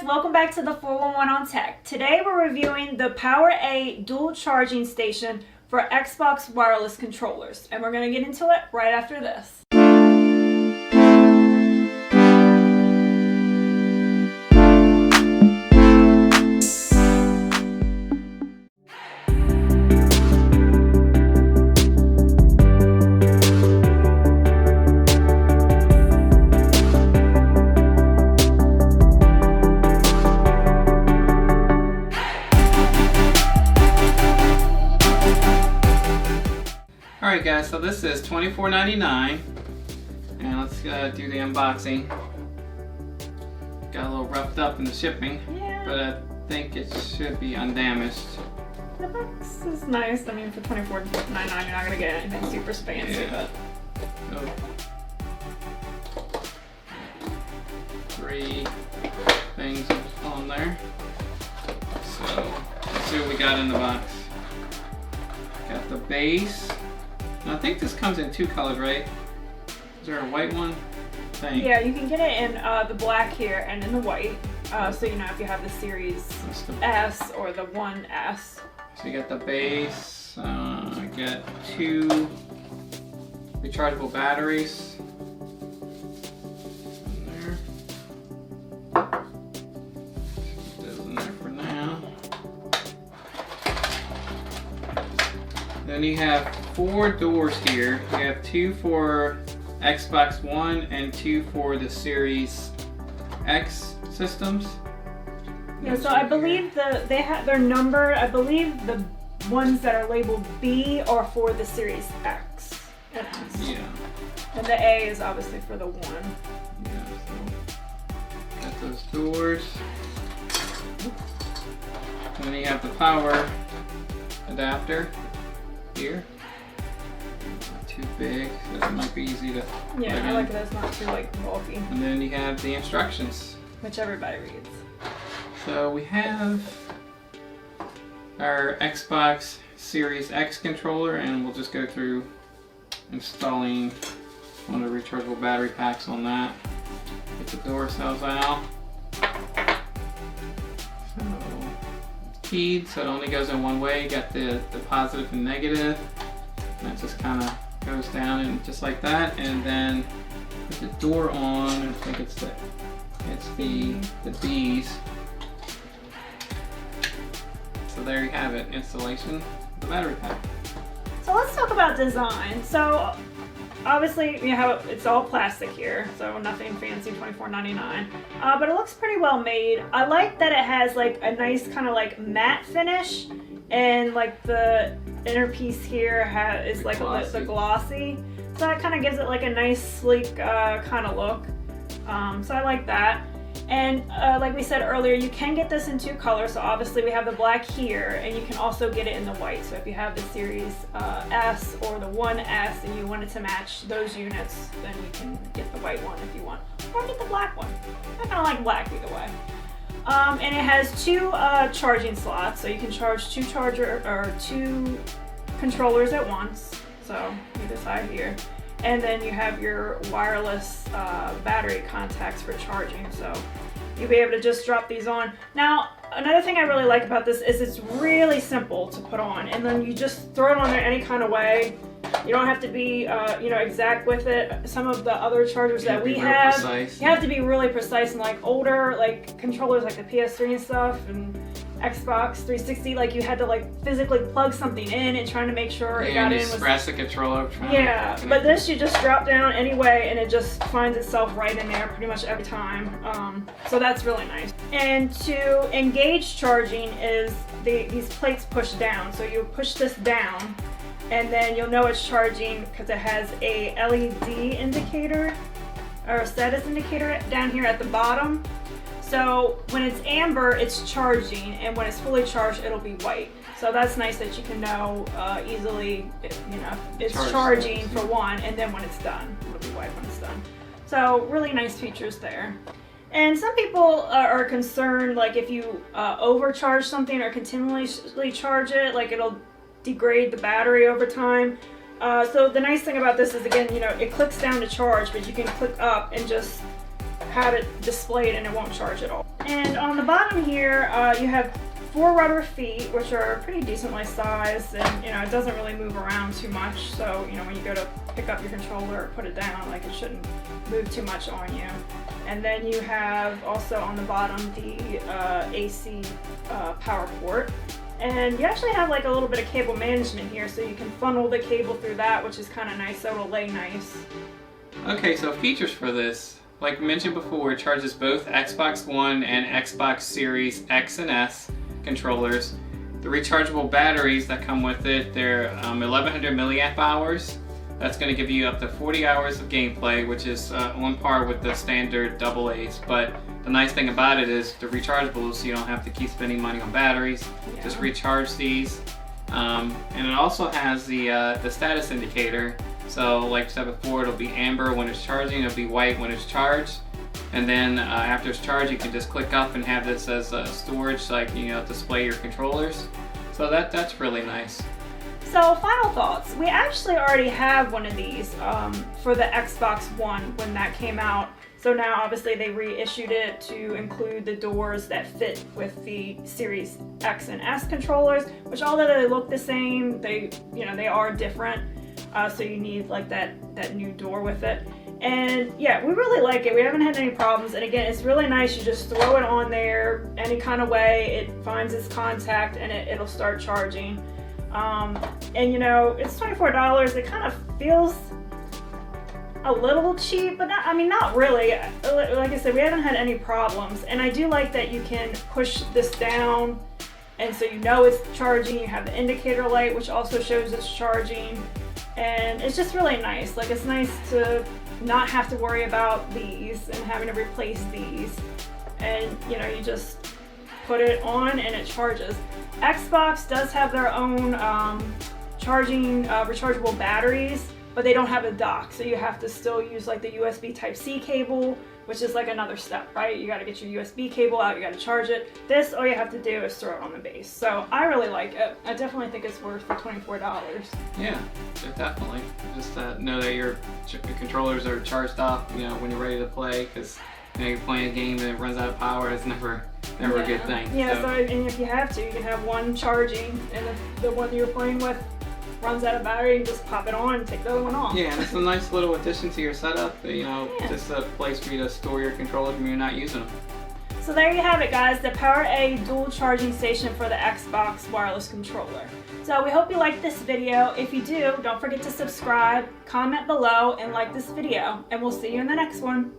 guys, welcome back to the 411 on Tech. Today we're reviewing the PowerA Dual Charging Station for Xbox wireless controllers, and we're going to get into it right after this. Alright guys, so this is $24.99 and let's do the unboxing. Got a little roughed up in the shipping, but I think it should be undamaged. The box is nice. I mean, for $24.99 you're not going to get anything super fancy, but... Three things on there. So, let's see what we got in the box. Got the base. Now, I think this comes in two colors, right? Is there a white one? Yeah, you can get it in the black here and in the white. So you know if you have the Series S or the 1S. So you got the base. I got two rechargeable batteries. In there. Put those in there for now. Then you have four doors here. You have two for Xbox One and two for the Series X systems. Yeah, so I believe they have their number. I believe the ones that are labeled B are for the Series X and S. Yeah. And the A is obviously for the one. Yeah, so got those doors. And then you have the power adapter here. Not too big, so it might be easy to Yeah, I like it. It's not too bulky. And then you have the instructions, which everybody reads. So we have our Xbox Series X controller, and we'll just go through installing one of the rechargeable battery packs on that. Get the door cells out. So keyed, so it only goes in one way. You got the positive and negative. And it just kind of goes down and just like that. And then put the door on. I think it's the B's. So there you have it, installation of the battery pack. So let's talk about design. So obviously you have it's all plastic here, so nothing fancy, $24.99. But it looks pretty well made. I like that it has like a nice kind of like matte finish, and like the inner piece here is like the glossy. So that kind of gives it like a nice sleek kind of look. So I like that. And like we said earlier, you can get this in two colors. So obviously we have the black here, and you can also get it in the white. So if you have the Series S or the 1S and you wanted to match those units, then you can get the white one if you want, or get the black one. I kind of like black either way. And it has two charging slots, so you can charge two controllers at once. So either side here. And then you have your wireless battery contacts for charging, so you'll be able to just drop these on. Now, another thing I really like about this is it's really simple to put on, and then you just throw it on there any kind of way. You don't have to be, exact with it. Some of the other chargers that we have, you have to be really precise, and like older, like controllers, like the PS3 and stuff, and Xbox 360, like you had to like physically plug something in and trying to make sure it got in. Press the controller. Yeah, but this you just drop down anyway, and it just finds itself right in there pretty much every time. So that's really nice. And to engage charging is these plates push down. So you push this down, and then you'll know it's charging because it has a LED indicator or a status indicator down here at the bottom. So when it's amber, it's charging, and when it's fully charged, it'll be white. So that's nice that you can know easily, it's charging for one, and then when it's done, it'll be white when it's done. So really nice features there. And some people are concerned, like if you overcharge something or continually charge it, like it'll degrade the battery over time. So the nice thing about this is, again, it clicks down to charge, but you can click up and just have it displayed and it won't charge at all. And on the bottom here, you have 4 rubber feet, which are pretty decently sized, and it doesn't really move around too much. So when you go to pick up your controller or put it down, like, it shouldn't move too much on you. And then you have also on the bottom the AC power port. And you actually have like a little bit of cable management here, so you can funnel the cable through that, which is kind of nice, so it'll lay nice. Okay, so features for this. Like mentioned before, it charges both Xbox One and Xbox Series X and S controllers. The rechargeable batteries that come with it, they're 1100 milliamp hours. That's going to give you up to 40 hours of gameplay, which is on par with the standard AA's. But the nice thing about it is the rechargeable, so you don't have to keep spending money on batteries. Yeah. Just recharge these. And it also has the status indicator. So like I said before, it'll be amber when it's charging, it'll be white when it's charged. And then after it's charged, you can just click up and have this as storage, so like, display your controllers. So that's really nice. So final thoughts. We actually already have one of these for the Xbox One when that came out. So now obviously they reissued it to include the doors that fit with the Series X and S controllers, which although they look the same, they are different. So you need like that new door with it. And yeah, we really like it. We haven't had any problems. And again, it's really nice. You just throw it on there any kind of way. It finds its contact and it'll start charging. And it's $24. It kind of feels a little cheap, but not really. Like I said, we haven't had any problems. And I do like that you can push this down, and so it's charging. You have the indicator light, which also shows it's charging. And it's just really nice. Like, it's nice to not have to worry about these and having to replace these. And you just put it on and it charges. Xbox does have their own rechargeable batteries, but they don't have a dock, so you have to still use like the USB Type-C cable, which is like another step, right? You got to get your USB cable out, you got to charge it. This, all you have to do is throw it on the base. So I really like it. I definitely think it's worth the $24. Yeah, definitely. Just know that your controllers are charged up, when you're ready to play, because you're playing a game and it runs out of power. It's never a good thing. Yeah, so and if you have to, you can have one charging, and if the one you're playing with runs out of battery, and just pop it on and take the other one off. Yeah, and it's a nice little addition to your setup. Just a place for you to store your controllers when you're not using them. So there you have it, guys, the PowerA Dual Charging Station for the Xbox wireless controller. So we hope you liked this video. If you do, don't forget to subscribe, comment below, and like this video. And we'll see you in the next one.